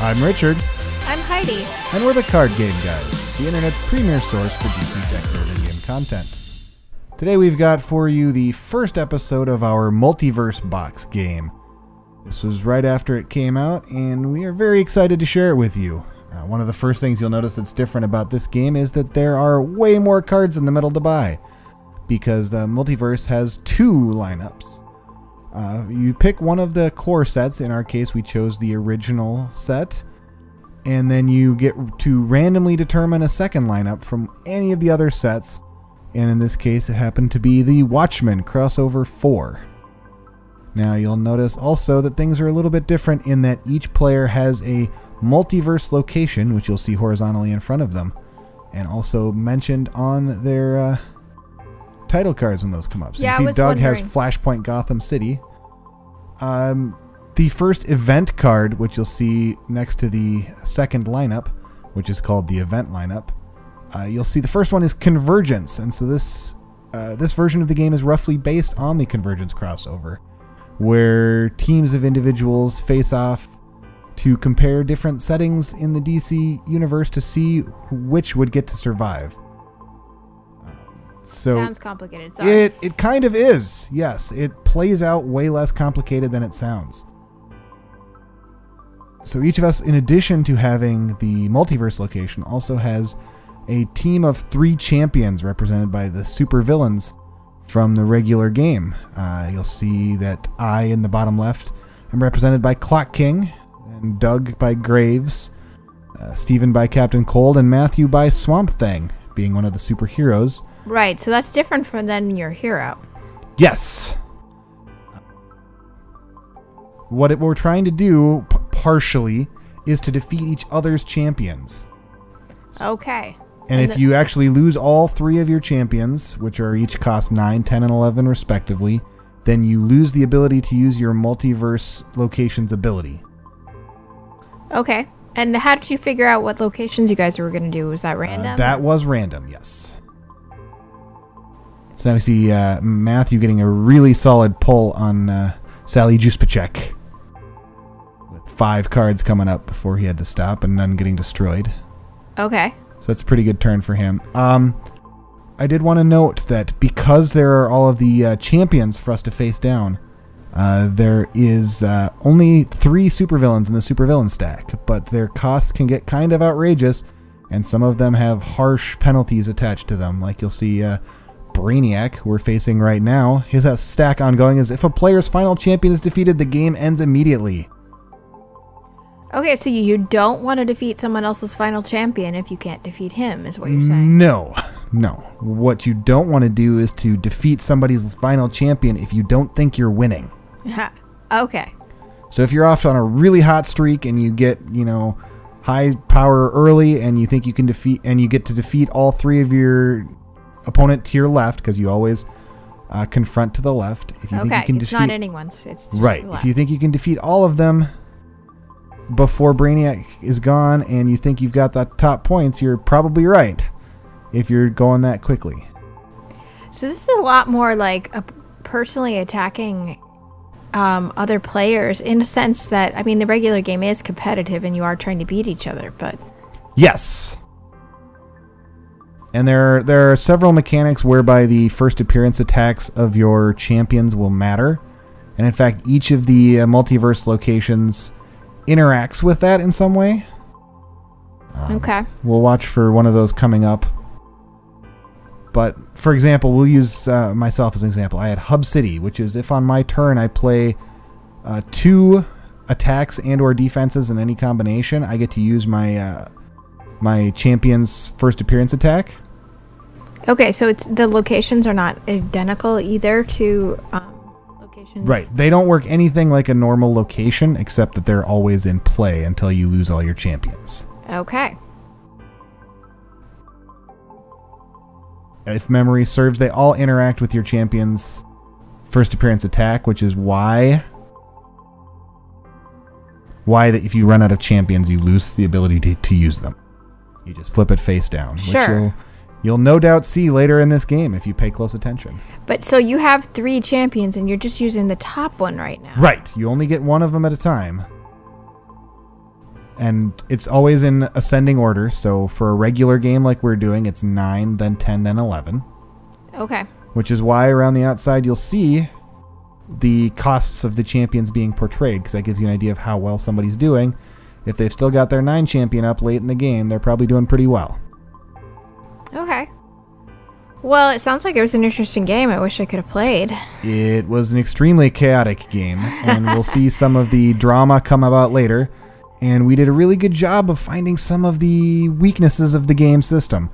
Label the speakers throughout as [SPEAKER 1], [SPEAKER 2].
[SPEAKER 1] I'm Richard.
[SPEAKER 2] I'm Heidi.
[SPEAKER 1] And we're the Card Game Guys, the internet's premier source for DC deck building game content. Today we've got for you the first episode of our Multiverse Box game. This was right after it came out, and we are very excited to share it with you. One of the first things you'll notice that's different about this game is that there are way more cards in the middle to buy, because the Multiverse has two lineups. You pick one of the core sets. In our case, we chose the original set. And then you get to randomly determine a second lineup from any of the other sets. And in this case, it happened to be the Watchmen Crossover 4. Now, you'll notice also that things are a little bit different in that each player has a multiverse location, which you'll see horizontally in front of them, and also mentioned on their title cards when those come up. So
[SPEAKER 2] yeah,
[SPEAKER 1] you see Doug has Flashpoint Gotham City. The first event card, which you'll see next to the second lineup, which is called the event lineup, you'll see the first one is Convergence. And so this version of the game is roughly based on the Convergence crossover, where teams of individuals face off to compare different settings in the DC universe to see which would get to survive. So
[SPEAKER 2] sounds complicated. Sorry.
[SPEAKER 1] It kind of is. Yes, it plays out way less complicated than it sounds. So each of us, in addition to having the multiverse location, also has a team of 3 champions represented by the supervillains from the regular game. You'll see that I, in the bottom left, am represented by Clock King, and Doug by Graves, Steven by Captain Cold, and Matthew by Swamp Thing, being one of the superheroes.
[SPEAKER 2] Right, so that's different from than your hero.
[SPEAKER 1] Yes. What we're trying to do, partially, is to defeat each other's champions.
[SPEAKER 2] Okay.
[SPEAKER 1] And if you actually lose all 3 of your champions, which are each cost 9, 10, and 11 respectively, then you lose the ability to use your multiverse locations ability.
[SPEAKER 2] Okay. And how did you figure out what locations you guys were going to do? Was that random?
[SPEAKER 1] That was random, yes. So now we see Matthew getting a really solid pull on Sally Juspacek, with 5 cards coming up before he had to stop and none getting destroyed.
[SPEAKER 2] Okay.
[SPEAKER 1] So that's a pretty good turn for him. I did want to note that because there are all of the champions for us to face down, there is only 3 supervillains in the supervillain stack, but their costs can get kind of outrageous, and some of them have harsh penalties attached to them. Like you'll see Brainiac, who we're facing right now, his stack ongoing is if a player's final champion is defeated, the game ends immediately.
[SPEAKER 2] Okay, so you don't want to defeat someone else's final champion if you can't defeat him, is what you're saying.
[SPEAKER 1] No. What you don't want to do is to defeat somebody's final champion if you don't think you're winning.
[SPEAKER 2] Okay.
[SPEAKER 1] So if you're off on a really hot streak and you get, high power early and you think you can defeat, and you get to defeat all 3 of your opponent to your left, because you always confront to the left. If you think you can
[SPEAKER 2] it's not anyone's. It's just
[SPEAKER 1] right. If you think you can defeat all of them before Brainiac is gone and you think you've got the top points, you're probably right if you're going that quickly.
[SPEAKER 2] So this is a lot more like personally attacking other players, in a sense that, I mean, the regular game is competitive and you are trying to beat each other, but...
[SPEAKER 1] Yes. And there are several mechanics whereby the first appearance attacks of your champions will matter. And in fact, each of the multiverse locations interacts with that in some way.
[SPEAKER 2] Okay.
[SPEAKER 1] We'll watch for one of those coming up. But, for example, we'll use myself as an example. I had Hub City, which is if on my turn I play 2 attacks and or defenses in any combination, I get to use my champion's first appearance attack.
[SPEAKER 2] Okay, so the locations are not identical either to locations.
[SPEAKER 1] Right. They don't work anything like a normal location, except that they're always in play until you lose all your champions.
[SPEAKER 2] Okay.
[SPEAKER 1] If memory serves, they all interact with your champion's first appearance attack, which is why that if you run out of champions, you lose the ability to use them. You just flip it face down.
[SPEAKER 2] Sure.
[SPEAKER 1] Which you'll no doubt see later in this game if you pay close attention.
[SPEAKER 2] But so you have 3 champions and you're just using the top one right now.
[SPEAKER 1] Right. You only get one of them at a time. And it's always in ascending order. So for a regular game like we're doing, it's 9, then 10, then 11.
[SPEAKER 2] Okay.
[SPEAKER 1] Which is why around the outside you'll see the costs of the champions being portrayed, because that gives you an idea of how well somebody's doing. If they've still got their 9 champion up late in the game, they're probably doing pretty well.
[SPEAKER 2] Okay. Well, it sounds like it was an interesting game. I wish I could have played.
[SPEAKER 1] It was an extremely chaotic game, and we'll see some of the drama come about later. And we did a really good job of finding some of the weaknesses of the game system.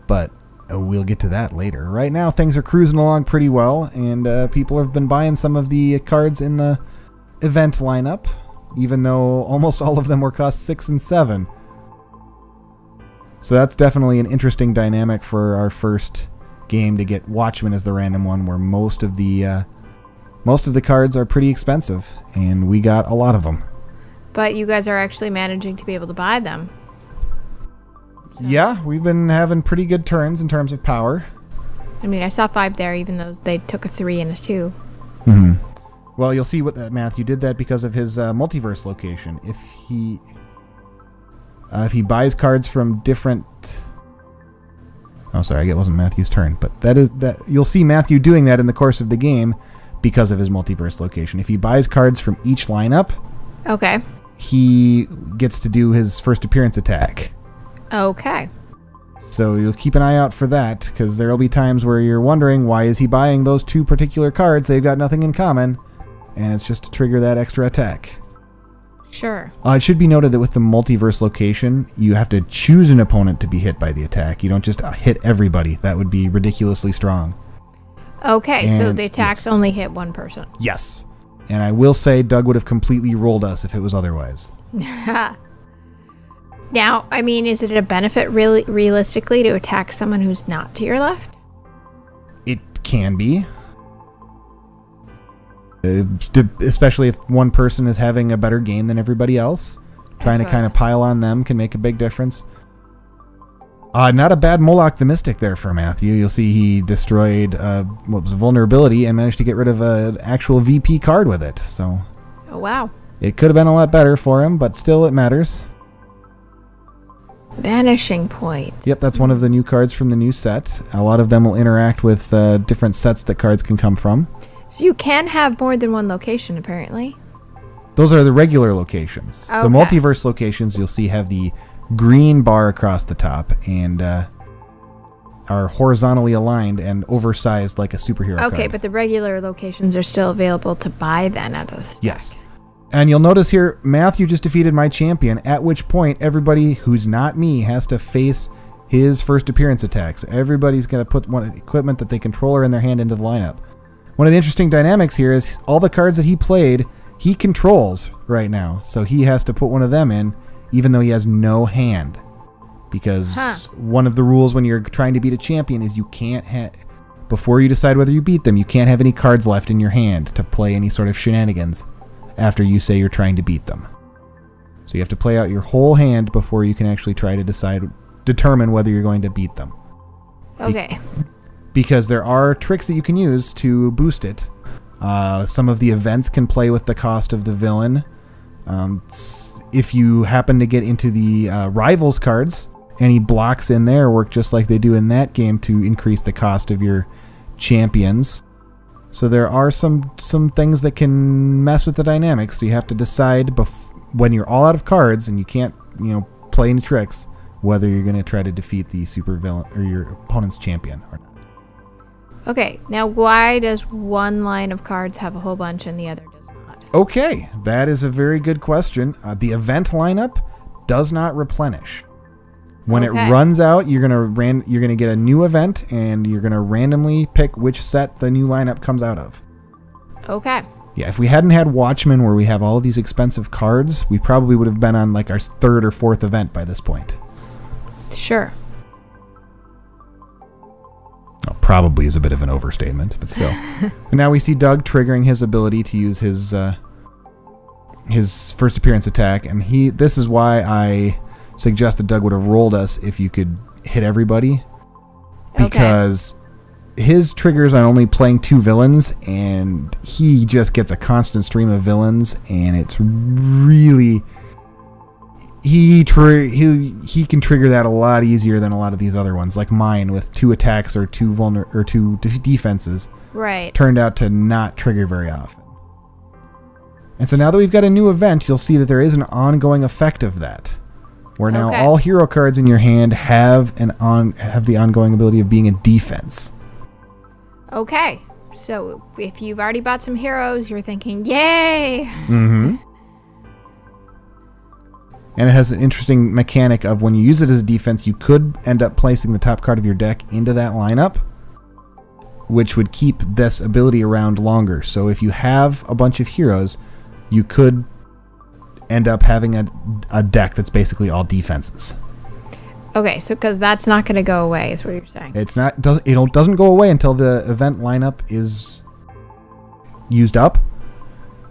[SPEAKER 1] But we'll get to that later. Right now, things are cruising along pretty well, and people have been buying some of the cards in the event lineup, even though almost all of them were cost 6 and 7. So that's definitely an interesting dynamic for our first game, to get Watchmen as the random one, where most of the cards are pretty expensive, and we got a lot of them.
[SPEAKER 2] But you guys are actually managing to be able to buy them. So.
[SPEAKER 1] Yeah, we've been having pretty good turns in terms of power.
[SPEAKER 2] I mean, I saw 5 there, even though they took a 3 and a 2.
[SPEAKER 1] Mm-hmm. Well, you'll see what Matthew did that because of his multiverse location. If he buys cards from different... Oh, sorry, it wasn't Matthew's turn. But that you'll see Matthew doing that in the course of the game because of his multiverse location. If he buys cards from each lineup,
[SPEAKER 2] okay,
[SPEAKER 1] he gets to do his first appearance attack.
[SPEAKER 2] Okay.
[SPEAKER 1] So you'll keep an eye out for that, because there will be times where you're wondering, why is he buying those 2 particular cards? They've got nothing in common, and it's just to trigger that extra attack.
[SPEAKER 2] Sure.
[SPEAKER 1] It should be noted that with the multiverse location, you have to choose an opponent to be hit by the attack. You don't just hit everybody. That would be ridiculously strong.
[SPEAKER 2] Okay, so the attacks only hit one person.
[SPEAKER 1] Yes. And I will say Doug would have completely rolled us if it was otherwise.
[SPEAKER 2] Now, I mean, is it a benefit really realistically to attack someone who's not to your left?
[SPEAKER 1] It can be. Especially if one person is having a better game than everybody else. Trying to kind of pile on them can make a big difference. Not a bad Moloch the Mystic there for Matthew. You'll see he destroyed what was a vulnerability and managed to get rid of an actual VP card with it. So,
[SPEAKER 2] oh, wow.
[SPEAKER 1] It could have been a lot better for him, but still it matters.
[SPEAKER 2] Vanishing Point.
[SPEAKER 1] Yep, that's one of the new cards from the new set. A lot of them will interact with different sets that cards can come from.
[SPEAKER 2] So you can have more than one location, apparently.
[SPEAKER 1] Those are the regular locations. Okay. The multiverse locations, you'll see, have the green bar across the top and are horizontally aligned and oversized like a superhero card.
[SPEAKER 2] Okay, but the regular locations are still available to buy then out of the stack.
[SPEAKER 1] Yes. And you'll notice here, Matthew just defeated my champion, at which point everybody who's not me has to face his first appearance attack. So everybody's going to put one equipment that they control in their hand into the lineup. One of the interesting dynamics here is all the cards that he played, he controls right now. So he has to put one of them in, even though he has no hand. Because one of the rules when you're trying to beat a champion is you can't before you decide whether you beat them, you can't have any cards left in your hand to play any sort of shenanigans after you say you're trying to beat them. So you have to play out your whole hand before you can actually try to determine whether you're going to beat them.
[SPEAKER 2] Okay.
[SPEAKER 1] Because there are tricks that you can use to boost it. Some of the events can play with the cost of the villain. If you happen to get into the rivals cards, any blocks in there work just like they do in that game to increase the cost of your champions. So there are some things that can mess with the dynamics. So you have to decide when you're all out of cards and you can't play any tricks, whether you're going to try to defeat the super villain or your opponent's champion or not.
[SPEAKER 2] Okay, now why does one line of cards have a whole bunch and the other does not?
[SPEAKER 1] Okay, that is a very good question. The event lineup does not replenish. When it runs out, you're gonna get a new event, and you're gonna randomly pick which set the new lineup comes out of.
[SPEAKER 2] Okay.
[SPEAKER 1] Yeah, if we hadn't had Watchmen, where we have all of these expensive cards, we probably would have been on like our 3rd or 4th event by this point.
[SPEAKER 2] Sure.
[SPEAKER 1] Well, probably is a bit of an overstatement, but still. And now we see Doug triggering his ability to use his first appearance attack, and this is why I suggested Doug would have rolled us if you could hit everybody, because his triggers on only playing 2 villains, and he just gets a constant stream of villains, and it's really he can trigger that a lot easier than a lot of these other ones, like mine with 2 attacks or 2 defenses.
[SPEAKER 2] Right.
[SPEAKER 1] Turned out to not trigger very often. And so now that we've got a new event, you'll see that there is an ongoing effect of that. Where now all hero cards in your hand have the ongoing ability of being a defense.
[SPEAKER 2] Okay. So if you've already bought some heroes, you're thinking, yay!
[SPEAKER 1] Mm-hmm. And it has an interesting mechanic of when you use it as a defense, you could end up placing the top card of your deck into that lineup, which would keep this ability around longer. So if you have a bunch of heroes, you could end up having a deck that's basically all defenses.
[SPEAKER 2] Okay, so because that's not going to go away, is what you're saying.
[SPEAKER 1] It doesn't go away until the event lineup is used up,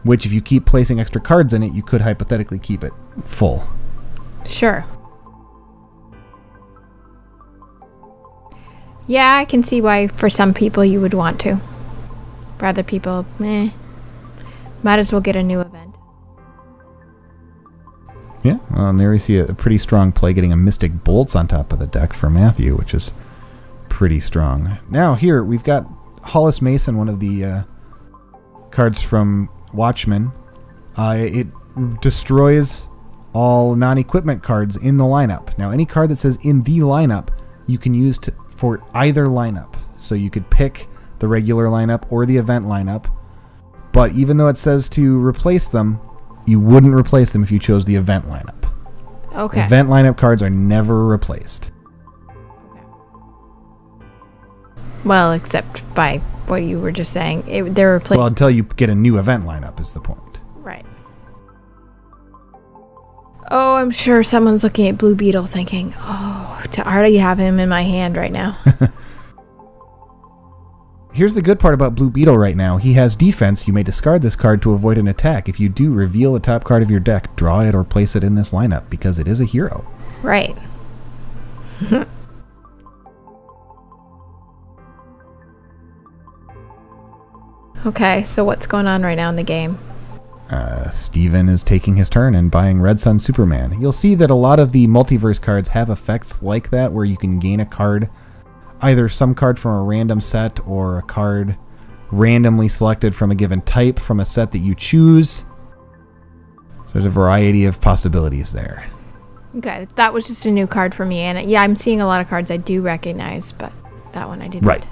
[SPEAKER 1] which if you keep placing extra cards in it, you could hypothetically keep it full.
[SPEAKER 2] Sure. Yeah, I can see why for some people you would want to. For other people, might as well get a new event.
[SPEAKER 1] Yeah, well, and there we see a pretty strong play getting a Mystic Bolts on top of the deck for Matthew, which is pretty strong. Now here, we've got Hollis Mason, one of the cards from Watchmen. It destroys all non-equipment cards in the lineup. Now, any card that says in the lineup, you can use for either lineup. So you could pick the regular lineup or the event lineup. But even though it says to replace them, you wouldn't replace them if you chose the event lineup.
[SPEAKER 2] Okay.
[SPEAKER 1] Event lineup cards are never replaced.
[SPEAKER 2] Well, except by what you were just saying. They're replaced.
[SPEAKER 1] Well, until you get a new event lineup is the point.
[SPEAKER 2] Right. Oh, I'm sure someone's looking at Blue Beetle thinking, oh, to already have him in my hand right now.
[SPEAKER 1] Here's the good part about Blue Beetle right now. He has defense. You may discard this card to avoid an attack. If you do, reveal the top card of your deck, draw it, or place it in this lineup because it is a hero.
[SPEAKER 2] Right. Okay, so what's going on right now in the game?
[SPEAKER 1] Steven is taking his turn and buying Red Sun Superman. You'll see that a lot of the multiverse cards have effects like that where you can gain a card, either some card from a random set or a card randomly selected from a given type from a set that you choose. There's a variety of possibilities there.
[SPEAKER 2] Okay, that was just a new card for me. And yeah, I'm seeing a lot of cards I do recognize, but that one I didn't.
[SPEAKER 1] Right.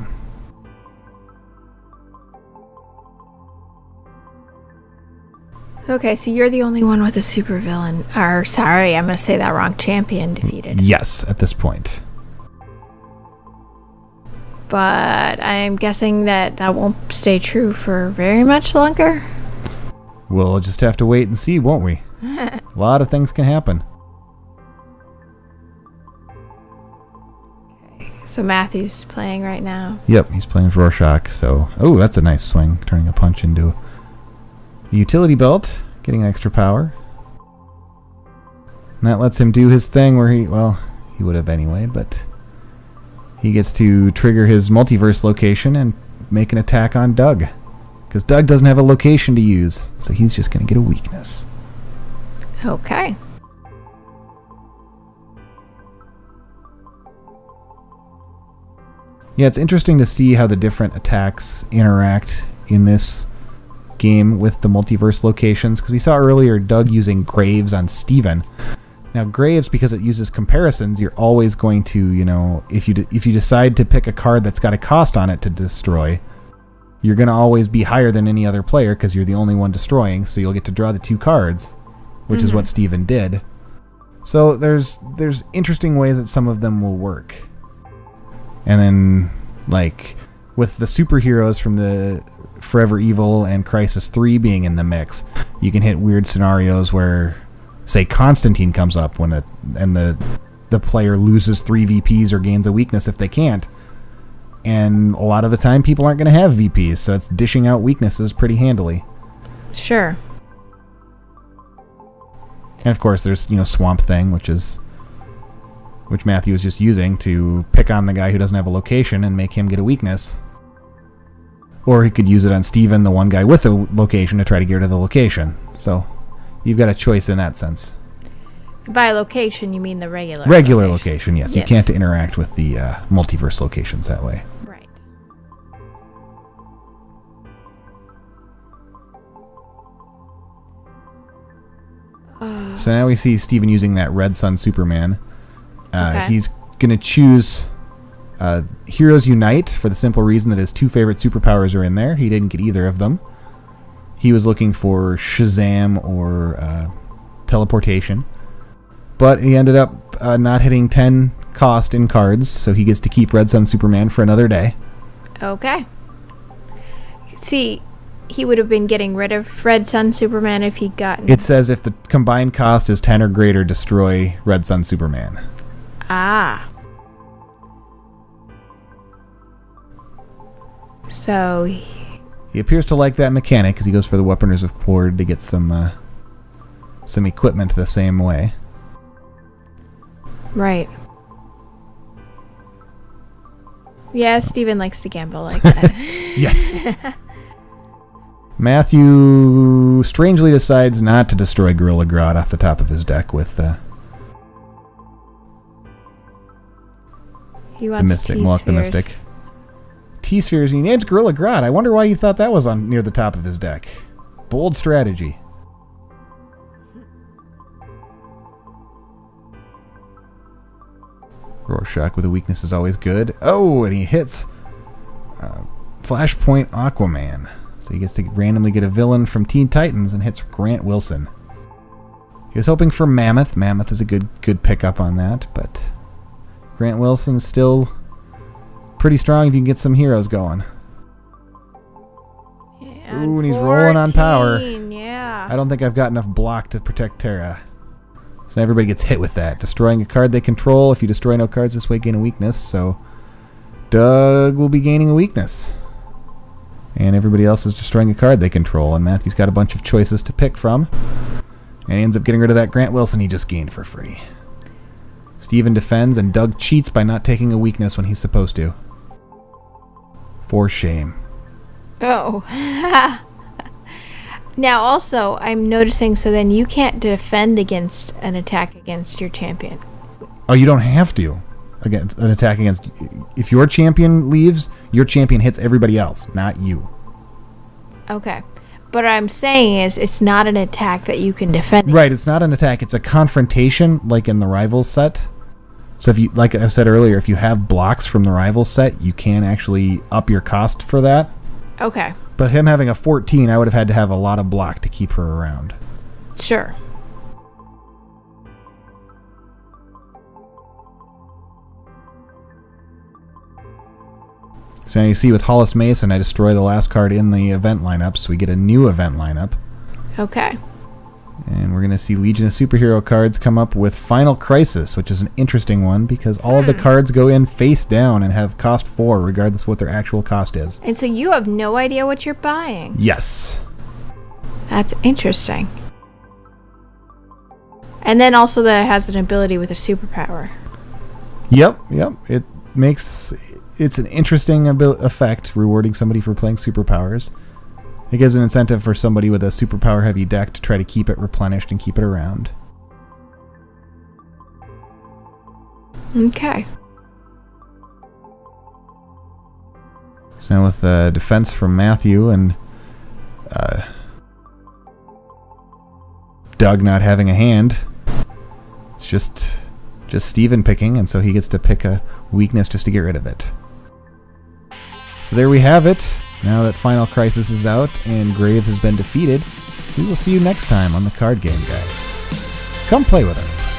[SPEAKER 2] Okay, so you're the only one with a supervillain. Or, sorry, I'm going to say that wrong. Champion defeated.
[SPEAKER 1] Yes, at this point.
[SPEAKER 2] But I'm guessing that won't stay true for very much longer.
[SPEAKER 1] We'll just have to wait and see, won't we? A lot of things can happen.
[SPEAKER 2] Okay, so Matthew's playing right now.
[SPEAKER 1] Yep, he's playing Rorschach. So, oh, that's a nice swing, turning a punch into a utility belt, getting extra power. And that lets him do his thing where he would have anyway, but he gets to trigger his multiverse location and make an attack on Doug. Because Doug doesn't have a location to use, so he's just going to get a weakness.
[SPEAKER 2] Okay.
[SPEAKER 1] Yeah, it's interesting to see how the different attacks interact in this game with the multiverse locations. Because we saw earlier Doug using Graves on Steven. Now, Graves, because it uses comparisons, you're always going to, if you decide to pick a card that's got a cost on it to destroy, you're going to always be higher than any other player because you're the only one destroying, so you'll get to draw the 2 cards, which is what Steven did. So there's interesting ways that some of them will work. And then, like, with the superheroes from the Forever Evil and Crisis 3 being in the mix, you can hit weird scenarios where, say, Constantine comes up and the player loses 3 VPs or gains a weakness if they can't. And a lot of the time, people aren't going to have VPs, so it's dishing out weaknesses pretty handily.
[SPEAKER 2] Sure.
[SPEAKER 1] And of course, there's Swamp Thing, which Matthew is just using to pick on the guy who doesn't have a location and make him get a weakness. Or he could use it on Steven, the one guy with a location, to try to get rid of the location. So you've got a choice in that sense.
[SPEAKER 2] By location, you mean the regular
[SPEAKER 1] location, yes. You can't interact with the multiverse locations that way.
[SPEAKER 2] Right.
[SPEAKER 1] So now we see Steven using that Red Sun Superman.
[SPEAKER 2] Okay.
[SPEAKER 1] He's going to choose Heroes Unite for the simple reason that his two favorite superpowers are in there. He didn't get either of them. He was looking for Shazam or teleportation. But he ended up not hitting 10 cost in cards, so he gets to keep Red Sun Superman for another day.
[SPEAKER 2] Okay. See, he would have been getting rid of Red Sun Superman if he'd gotten...
[SPEAKER 1] It says if the combined cost is 10 or greater, destroy Red Sun Superman.
[SPEAKER 2] Ah. So...
[SPEAKER 1] He appears to like that mechanic because he goes for the Weaponers of Cord to get some equipment the same way.
[SPEAKER 2] Right. Yeah, Steven likes to gamble like that.
[SPEAKER 1] Yes. Matthew strangely decides not to destroy Gorilla Grodd off the top of his deck with the Mystic. Walk the Mystic. T-Spheres, he names Gorilla Grodd. I wonder why you thought that was on near the top of his deck. Bold strategy. Rorschach with a weakness is always good. Oh, and he hits Flashpoint Aquaman. So he gets to randomly get a villain from Teen Titans and hits Grant Wilson. He was hoping for Mammoth. Mammoth is a good pickup on that, but Grant Wilson is still pretty strong if you can get some heroes going.
[SPEAKER 2] Yeah,
[SPEAKER 1] ooh, and he's rolling on power.
[SPEAKER 2] Yeah.
[SPEAKER 1] I don't think I've got enough block to protect Terra. So everybody gets hit with that. Destroying a card they control. If you destroy no cards this way, gain a weakness. So Doug will be gaining a weakness. And everybody else is destroying a card they control. And Matthew's got a bunch of choices to pick from. And he ends up getting rid of that Grant Wilson he just gained for free. Steven defends, and Doug cheats by not taking a weakness when he's supposed to. For shame.
[SPEAKER 2] Oh. Now, also, I'm noticing, so then you can't defend against an attack against your champion.
[SPEAKER 1] Oh, you don't have to. Against an attack against... If your champion leaves, your champion hits everybody else, not you.
[SPEAKER 2] Okay. But what I'm saying is, it's not an attack that you can defend
[SPEAKER 1] Right, it's not an attack. It's a confrontation, like in the Rivals set. So if you, like I said earlier, if you have blocks from the Rivals set, you can actually up your cost for that.
[SPEAKER 2] Okay.
[SPEAKER 1] But him having a 14, I would have had to have a lot of block to keep her around.
[SPEAKER 2] Sure.
[SPEAKER 1] So now you see with Hollis Mason, I destroy the last card in the event lineup, so we get a new event lineup.
[SPEAKER 2] Okay.
[SPEAKER 1] And we're going to see Legion of Superhero cards come up with Final Crisis, which is an interesting one because all of the cards go in face down and have cost 4, regardless of what their actual cost is.
[SPEAKER 2] And so you have no idea what you're buying.
[SPEAKER 1] Yes.
[SPEAKER 2] That's interesting. And then also that it has an ability with a superpower.
[SPEAKER 1] Yep. It makes... It's an interesting effect, rewarding somebody for playing superpowers. It gives an incentive for somebody with a superpower heavy deck to try to keep it replenished and keep it around.
[SPEAKER 2] Okay.
[SPEAKER 1] So now with the defense from Matthew and Doug not having a hand, it's just Steven picking, and so he gets to pick a weakness just to get rid of it. So there we have it. Now that Final Crisis is out and Graves has been defeated, we will see you next time on the Card Game Guys. Come play with us.